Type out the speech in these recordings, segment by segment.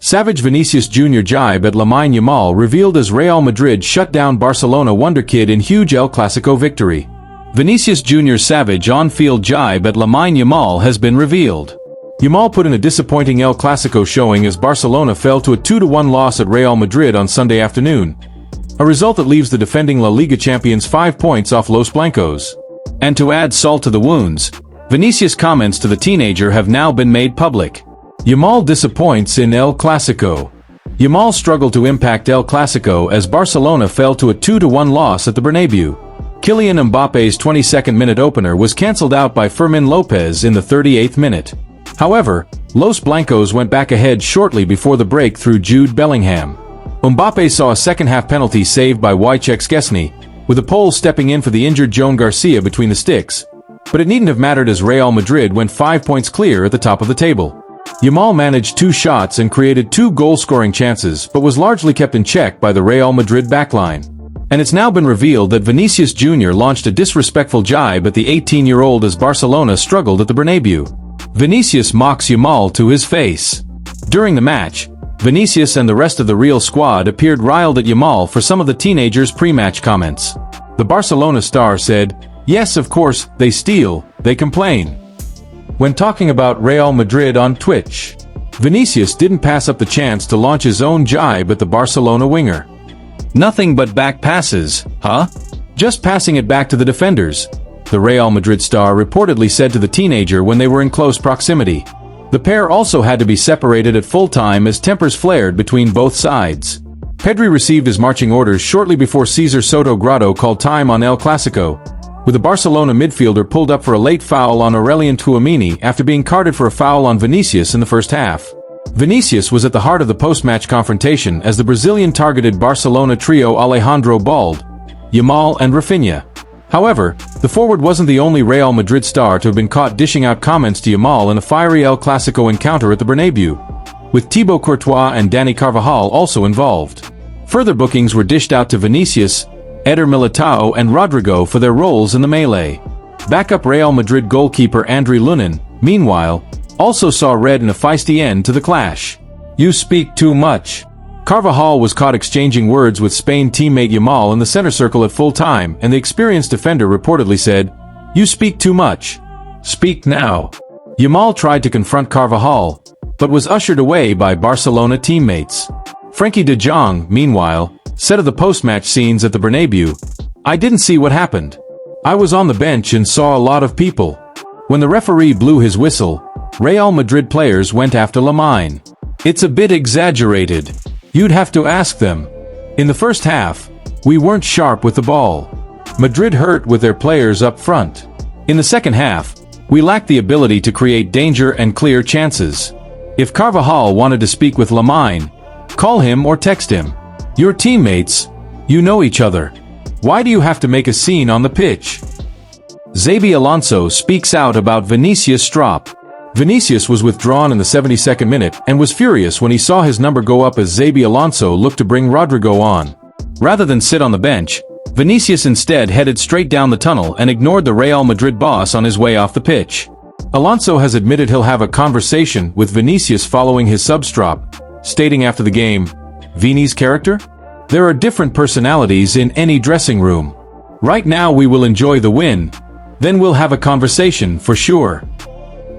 Savage Vinicius Jr. jibe at Lamine Yamal revealed as Real Madrid shut down Barcelona wonderkid in huge El Clasico victory. Vinicius Jr.'s savage on-field jibe at Lamine Yamal has been revealed. Yamal put in a disappointing El Clasico showing as Barcelona fell to a 2-1 loss at Real Madrid on Sunday afternoon, a result that leaves the defending La Liga champions 5 points off Los Blancos. And to add salt to the wounds, Vinicius' comments to the teenager have now been made public. Yamal disappoints in El Clasico. Yamal struggled to impact El Clasico as Barcelona fell to a 2-1 loss at the Bernabeu. Kylian Mbappe's 22nd minute opener was cancelled out by Fermin Lopez in the 38th minute. However, Los Blancos went back ahead shortly before the break through Jude Bellingham. Mbappe saw a second-half penalty saved by Wojciech Szczesny, with a Pole stepping in for the injured Joan Garcia between the sticks, but it needn't have mattered as Real Madrid went 5 points clear at the top of the table. Yamal managed 2 shots and created 2 goal-scoring chances but was largely kept in check by the Real Madrid backline. And it's now been revealed that Vinicius Jr. launched a disrespectful jibe at the 18-year-old as Barcelona struggled at the Bernabeu. Vinicius mocks Yamal to his face. During the match, Vinicius and the rest of the Real squad appeared riled at Yamal for some of the teenager's pre-match comments. The Barcelona star said, "Yes, of course, they steal, they complain." When talking about Real Madrid on Twitch, Vinicius didn't pass up the chance to launch his own jibe at the Barcelona winger. "Nothing but back passes, huh? Just passing it back to the defenders," the Real Madrid star reportedly said to the teenager when they were in close proximity. The pair also had to be separated at full time as tempers flared between both sides. Pedri received his marching orders shortly before Cesar Soto Grado called time on El Clasico, with the Barcelona midfielder pulled up for a late foul on Aurelien Tchouameni after being carded for a foul on Vinicius in the first half. Vinicius was at the heart of the post-match confrontation as the Brazilian targeted Barcelona trio Alejandro Balde, Yamal and Rafinha. However, the forward wasn't the only Real Madrid star to have been caught dishing out comments to Yamal in a fiery El Clasico encounter at the Bernabeu, with Thibaut Courtois and Dani Carvajal also involved. Further bookings were dished out to Vinicius, Eder Militao and Rodrigo for their roles in the melee. Backup Real Madrid goalkeeper Andriy Lunin, meanwhile, also saw red in a feisty end to the clash. "You speak too much." Carvajal was caught exchanging words with Spain teammate Yamal in the center circle at full time, and the experienced defender reportedly said, "You speak too much. Speak now." Yamal tried to confront Carvajal, but was ushered away by Barcelona teammates. Frenkie de Jong, meanwhile, said of the post-match scenes at the Bernabeu, "I didn't see what happened. I was on the bench and saw a lot of people. When the referee blew his whistle, Real Madrid players went after Lamine. It's a bit exaggerated. You'd have to ask them. In the first half, we weren't sharp with the ball. Madrid hurt with their players up front. In the second half, we lacked the ability to create danger and clear chances. If Carvajal wanted to speak with Lamine, call him or text him. Your teammates, you know each other. Why do you have to make a scene on the pitch?" Xabi Alonso speaks out about Vinicius' drop. Vinicius was withdrawn in the 72nd minute and was furious when he saw his number go up as Xabi Alonso looked to bring Rodrigo on. Rather than sit on the bench, Vinicius instead headed straight down the tunnel and ignored the Real Madrid boss on his way off the pitch. Alonso has admitted he'll have a conversation with Vinicius following his subs drop, stating after the game, "Vini's character? There are different personalities in any dressing room. Right now we will enjoy the win, then we'll have a conversation for sure."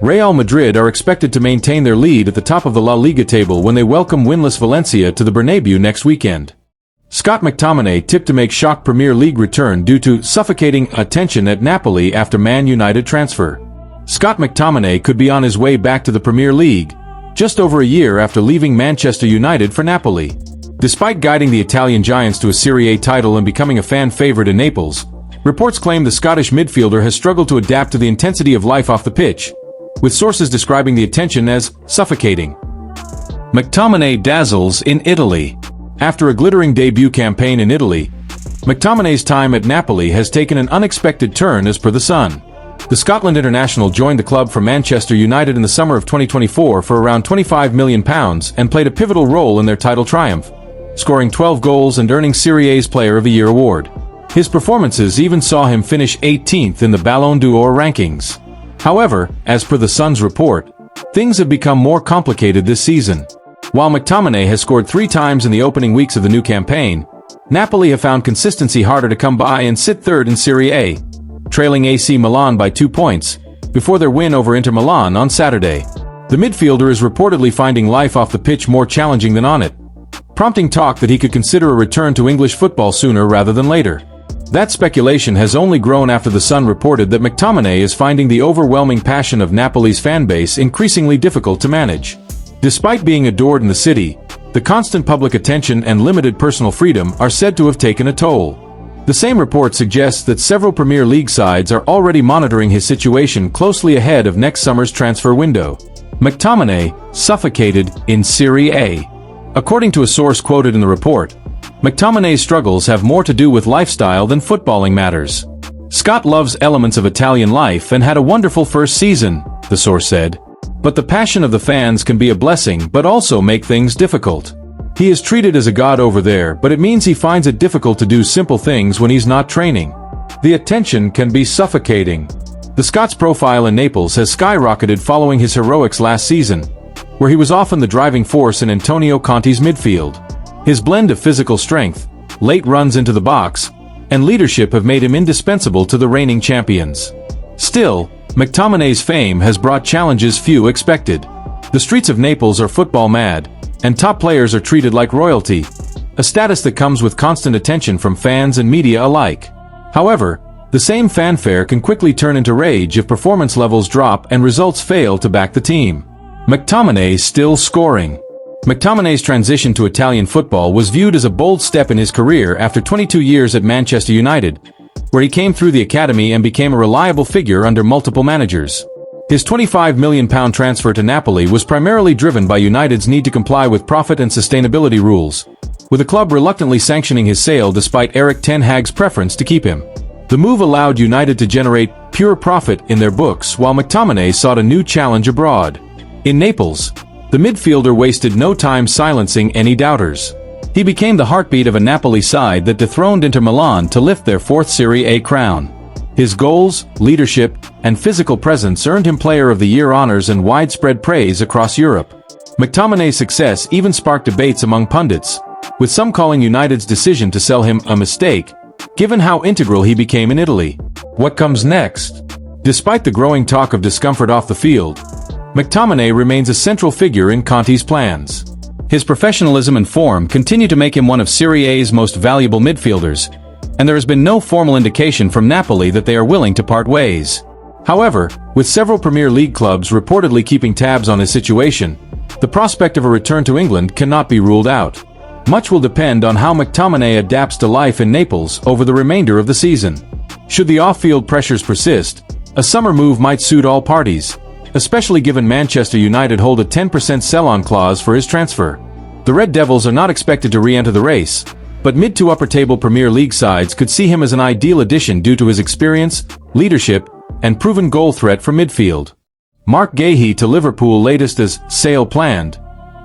Real Madrid are expected to maintain their lead at the top of the La Liga table when they welcome winless Valencia to the Bernabeu next weekend. Scott McTominay tipped to make shock Premier League return due to suffocating attention at Napoli after Man United transfer. Scott McTominay could be on his way back to the Premier League, just over a year after leaving Manchester United for Napoli. Despite guiding the Italian Giants to a Serie A title and becoming a fan favorite in Naples, reports claim the Scottish midfielder has struggled to adapt to the intensity of life off the pitch, with sources describing the attention as suffocating. McTominay dazzles in Italy. After a glittering debut campaign in Italy, McTominay's time at Napoli has taken an unexpected turn as per The Sun. The Scotland international joined the club from Manchester United in the summer of 2024 for around £25 million and played a pivotal role in their title triumph, scoring 12 goals and earning Serie A's Player of the Year award. His performances even saw him finish 18th in the Ballon d'Or rankings. However, as per The Sun's report, things have become more complicated this season. While McTominay has scored 3 times in the opening weeks of the new campaign, Napoli have found consistency harder to come by and sit third in Serie A, trailing AC Milan by 2 points, before their win over Inter Milan on Saturday. The midfielder is reportedly finding life off the pitch more challenging than on it, prompting talk that he could consider a return to English football sooner rather than later. That speculation has only grown after The Sun reported that McTominay is finding the overwhelming passion of Napoli's fanbase increasingly difficult to manage. Despite being adored in the city, the constant public attention and limited personal freedom are said to have taken a toll. The same report suggests that several Premier League sides are already monitoring his situation closely ahead of next summer's transfer window. McTominay, suffocated in Serie A. According to a source quoted in the report, McTominay's struggles have more to do with lifestyle than footballing matters. Scott loves elements of Italian life and had a wonderful first season, the source said. But the passion of the fans can be a blessing but also make things difficult. He is treated as a god over there, but it means he finds it difficult to do simple things when he's not training. The attention can be suffocating. The Scots' profile in Naples has skyrocketed following his heroics last season, where he was often the driving force in Antonio Conte's midfield. His blend of physical strength, late runs into the box, and leadership have made him indispensable to the reigning champions. Still, McTominay's fame has brought challenges few expected. The streets of Naples are football mad, and top players are treated like royalty, a status that comes with constant attention from fans and media alike. However, the same fanfare can quickly turn into rage if performance levels drop and results fail to back the team. McTominay still scoring. McTominay's transition to Italian football was viewed as a bold step in his career after 22 years at Manchester United, where he came through the academy and became a reliable figure under multiple managers. His £25 million transfer to Napoli was primarily driven by United's need to comply with profit and sustainability rules, with the club reluctantly sanctioning his sale despite Erik ten Hag's preference to keep him. The move allowed United to generate pure profit in their books while McTominay sought a new challenge abroad. In Naples, the midfielder wasted no time silencing any doubters. He became the heartbeat of a Napoli side that dethroned Inter Milan to lift their 4th Serie A crown. His goals, leadership, and physical presence earned him Player of the Year honors and widespread praise across Europe. McTominay's success even sparked debates among pundits, with some calling United's decision to sell him a mistake, given how integral he became in Italy. What comes next? Despite the growing talk of discomfort off the field, McTominay remains a central figure in Conte's plans. His professionalism and form continue to make him one of Serie A's most valuable midfielders, and there has been no formal indication from Napoli that they are willing to part ways. However, with several Premier League clubs reportedly keeping tabs on his situation, the prospect of a return to England cannot be ruled out. Much will depend on how McTominay adapts to life in Naples over the remainder of the season. Should the off-field pressures persist, a summer move might suit all parties, especially given Manchester United hold a 10% sell-on clause for his transfer. The Red Devils are not expected to re-enter the race, but mid to upper-table Premier League sides could see him as an ideal addition due to his experience, leadership, and proven goal threat from midfield. Mark Guéhi to Liverpool latest as sale planned,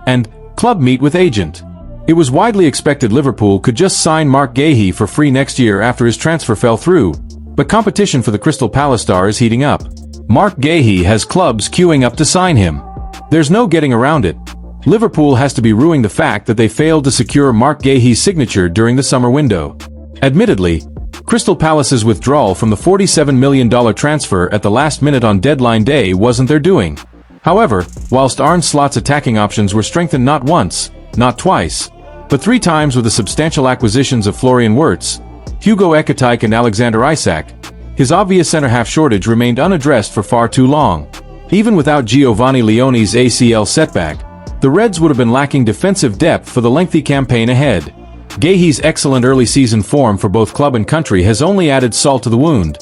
and club meet with agent. It was widely expected Liverpool could just sign Mark Guéhi for free next year after his transfer fell through, but competition for the Crystal Palace star is heating up. Mark Guéhi has clubs queuing up to sign him. There's no getting around it. Liverpool has to be ruing the fact that they failed to secure Mark Guéhi's signature during the summer window. Admittedly, Crystal Palace's withdrawal from the $47 million transfer at the last minute on deadline day wasn't their doing. However, whilst Arne Slot's attacking options were strengthened not once, not twice, but 3 times with the substantial acquisitions of Florian Wirtz, Hugo Ekitike and Alexander Isak, his obvious center-half shortage remained unaddressed for far too long. Even without Giovanni Leone's ACL setback, the Reds would have been lacking defensive depth for the lengthy campaign ahead. Guéhi's excellent early season form for both club and country has only added salt to the wound,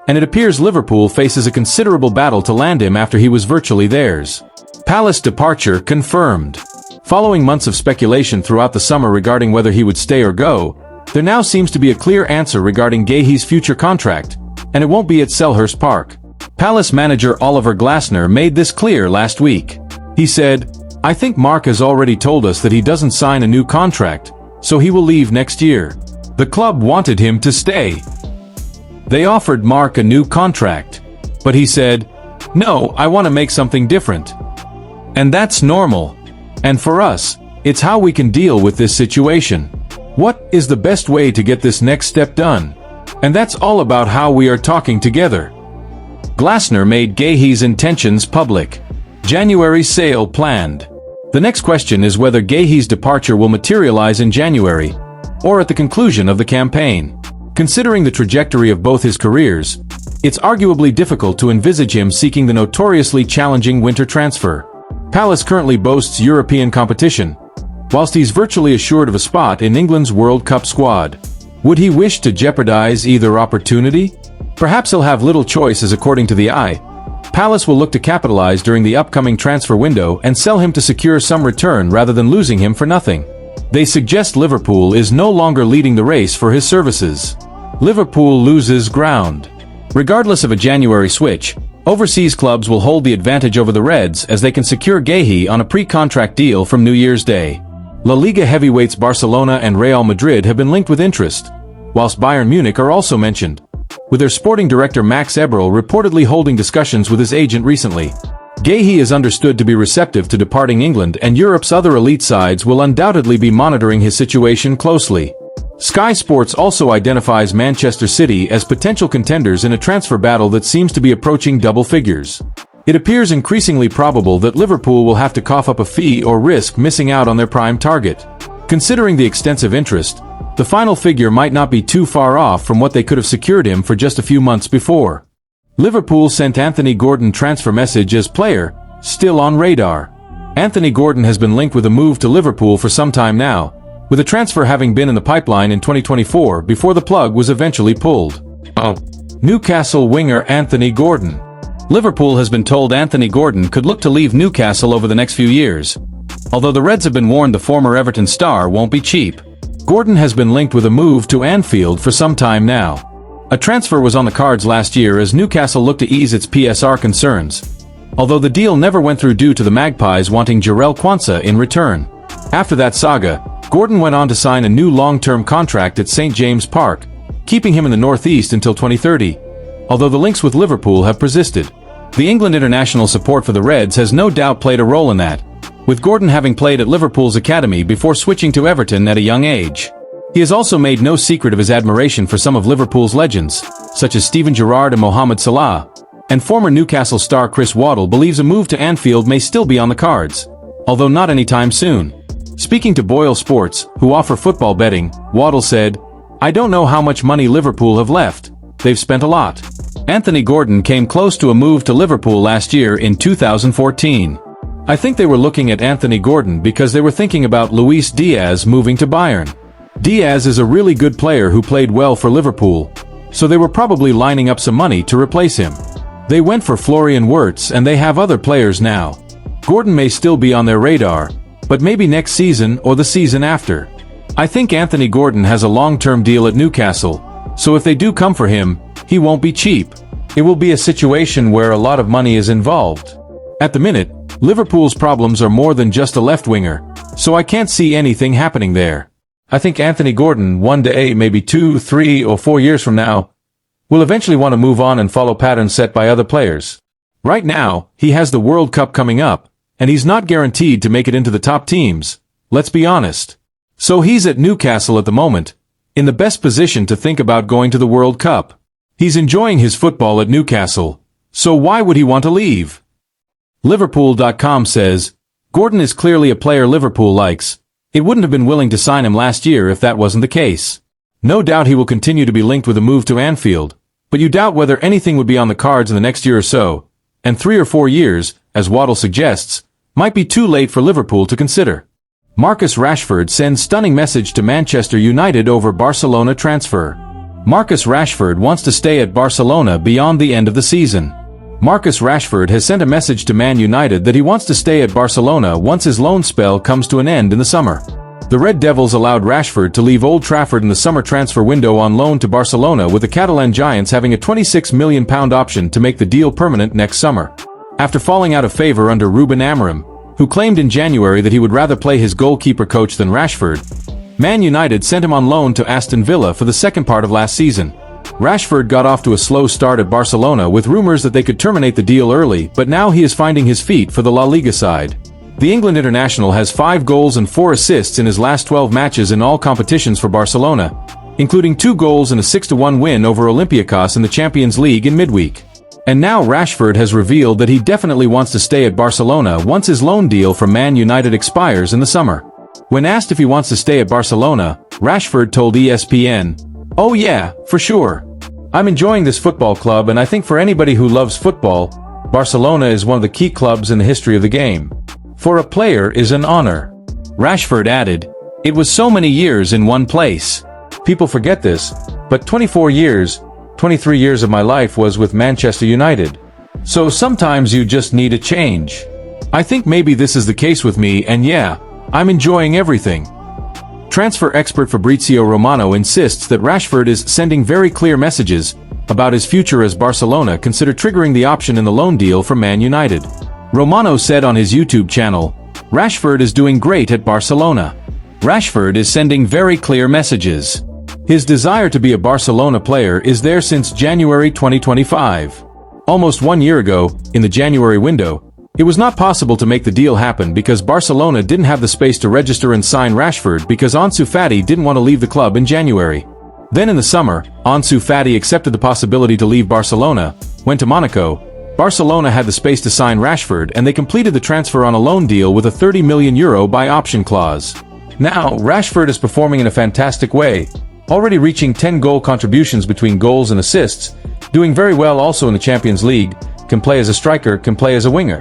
and it appears Liverpool faces a considerable battle to land him after he was virtually theirs. Palace departure confirmed. Following months of speculation throughout the summer regarding whether he would stay or go, there now seems to be a clear answer regarding Guéhi's future contract, and it won't be at Selhurst Park. Palace manager Oliver Glasner made this clear last week. He said, "I think Mark has already told us that he doesn't sign a new contract, so he will leave next year. The club wanted him to stay. They offered Mark a new contract, but he said, 'No, I want to make something different.' And that's normal. And for us, it's how we can deal with this situation. What is the best way to get this next step done? And that's all about how we are talking together. Glasner made Guehi's intentions public. January sale planned. The next question is whether Guehi's departure will materialize in January, or at the conclusion of the campaign. Considering the trajectory of both his careers, it's arguably difficult to envisage him seeking the notoriously challenging winter transfer. Palace currently boasts European competition, whilst he's virtually assured of a spot in England's World Cup squad. Would he wish to jeopardize either opportunity? Perhaps he'll have little choice, as according to the Eye, Palace will look to capitalize during the upcoming transfer window and sell him to secure some return rather than losing him for nothing. They suggest Liverpool is no longer leading the race for his services. Liverpool loses ground. Regardless of a January switch, overseas clubs will hold the advantage over the Reds as they can secure Guehi on a pre-contract deal from New Year's Day. La Liga heavyweights Barcelona and Real Madrid have been linked with interest, whilst Bayern Munich are also mentioned, with their sporting director Max Eberl reportedly holding discussions with his agent recently. Guehi is understood to be receptive to departing England, and Europe's other elite sides will undoubtedly be monitoring his situation closely. Sky Sports also identifies Manchester City as potential contenders in a transfer battle that seems to be approaching double figures. It appears increasingly probable that Liverpool will have to cough up a fee or risk missing out on their prime target. Considering the extensive interest, the final figure might not be too far off from what they could have secured him for just a few months before. Liverpool sent Anthony Gordon transfer message as player, still on radar. Anthony Gordon has been linked with a move to Liverpool for some time now, with a transfer having been in the pipeline in 2024 before the plug was eventually pulled. Newcastle winger Anthony Gordon. Liverpool has been told Anthony Gordon could look to leave Newcastle over the next few years. Although the Reds have been warned the former Everton star won't be cheap. Gordon has been linked with a move to Anfield for some time now. A transfer was on the cards last year as Newcastle looked to ease its PSR concerns, although the deal never went through due to the Magpies wanting Jarell Quansah in return. After that saga, Gordon went on to sign a new long-term contract at St. James Park, keeping him in the northeast until 2030, although the links with Liverpool have persisted. The England international support for the Reds has no doubt played a role in that, with Gordon having played at Liverpool's academy before switching to Everton at a young age. He has also made no secret of his admiration for some of Liverpool's legends, such as Steven Gerrard and Mohamed Salah, and former Newcastle star Chris Waddle believes a move to Anfield may still be on the cards, although not anytime soon. Speaking to Boyle Sports, who offer football betting, Waddle said, "I don't know how much money Liverpool have left. They've spent a lot." Anthony Gordon came close to a move to Liverpool last year in 2014. I think they were looking at Anthony Gordon because they were thinking about Luis Diaz moving to Bayern. Diaz is a really good player who played well for Liverpool, so they were probably lining up some money to replace him. They went for Florian Wirtz and they have other players now. Gordon may still be on their radar, but maybe next season or the season after. I think Anthony Gordon has a long-term deal at Newcastle, so if they do come for him, he won't be cheap. It will be a situation where a lot of money is involved. At the minute, Liverpool's problems are more than just a left winger, so I can't see anything happening there. I think Anthony Gordon, one day, maybe 2, 3, or 4 years from now, will eventually want to move on and follow patterns set by other players. Right now, he has the World Cup coming up, and he's not guaranteed to make it into the top teams, let's be honest. So he's at Newcastle at the moment, in the best position to think about going to the World Cup. He's enjoying his football at Newcastle, so why would he want to leave? Liverpool.com says, Gordon is clearly a player Liverpool likes. It wouldn't have been willing to sign him last year if that wasn't the case. No doubt he will continue to be linked with a move to Anfield, but you doubt whether anything would be on the cards in the next year or so, and 3 or 4 years, as Waddle suggests, might be too late for Liverpool to consider. Marcus Rashford sends stunning message to Manchester United over Barcelona transfer. Marcus Rashford wants to stay at Barcelona beyond the end of the season. Marcus Rashford has sent a message to Man United that he wants to stay at Barcelona once his loan spell comes to an end in the summer. The Red Devils allowed Rashford to leave Old Trafford in the summer transfer window on loan to Barcelona, with the Catalan Giants having a £26 million option to make the deal permanent next summer. After falling out of favor under Ruben Amorim, who claimed in January that he would rather play his goalkeeper coach than Rashford, Man United sent him on loan to Aston Villa for the second part of last season. Rashford got off to a slow start at Barcelona with rumors that they could terminate the deal early, but now he is finding his feet for the La Liga side. The England international has 5 goals and 4 assists in his last 12 matches in all competitions for Barcelona, including 2 goals and a 6-1 win over Olympiacos in the Champions League in midweek. And now Rashford has revealed that he definitely wants to stay at Barcelona once his loan deal from Man United expires in the summer. When asked if he wants to stay at Barcelona, Rashford told ESPN, "Oh yeah, for sure. I'm enjoying this football club, and I think for anybody who loves football, Barcelona is one of the key clubs in the history of the game. For a player is an honor." Rashford added, "It was so many years in one place. People forget this, but 23 years of my life was with Manchester United. So sometimes you just need a change. I think maybe this is the case with me, and yeah, I'm enjoying everything." Transfer expert Fabrizio Romano insists that Rashford is sending very clear messages about his future as Barcelona consider triggering the option in the loan deal from Man United. Romano said on his YouTube channel, "Rashford is doing great at Barcelona. Rashford is sending very clear messages. His desire to be a Barcelona player is there since January 2025. Almost 1 year ago, in the January window, it was not possible to make the deal happen because Barcelona didn't have the space to register and sign Rashford because Ansu Fati didn't want to leave the club in January. Then in the summer, Ansu Fati accepted the possibility to leave Barcelona, went to Monaco. Barcelona had the space to sign Rashford, and they completed the transfer on a loan deal with a €30 million buy option clause. Now, Rashford is performing in a fantastic way, already reaching 10 goal contributions between goals and assists, doing very well also in the Champions League, can play as a striker, can play as a winger.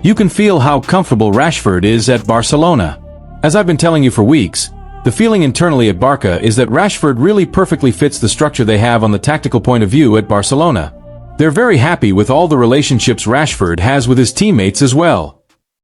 You can feel how comfortable Rashford is at Barcelona. As I've been telling you for weeks, the feeling internally at Barca is that Rashford really perfectly fits the structure they have on the tactical point of view at Barcelona. They're very happy with all the relationships Rashford has with his teammates as well.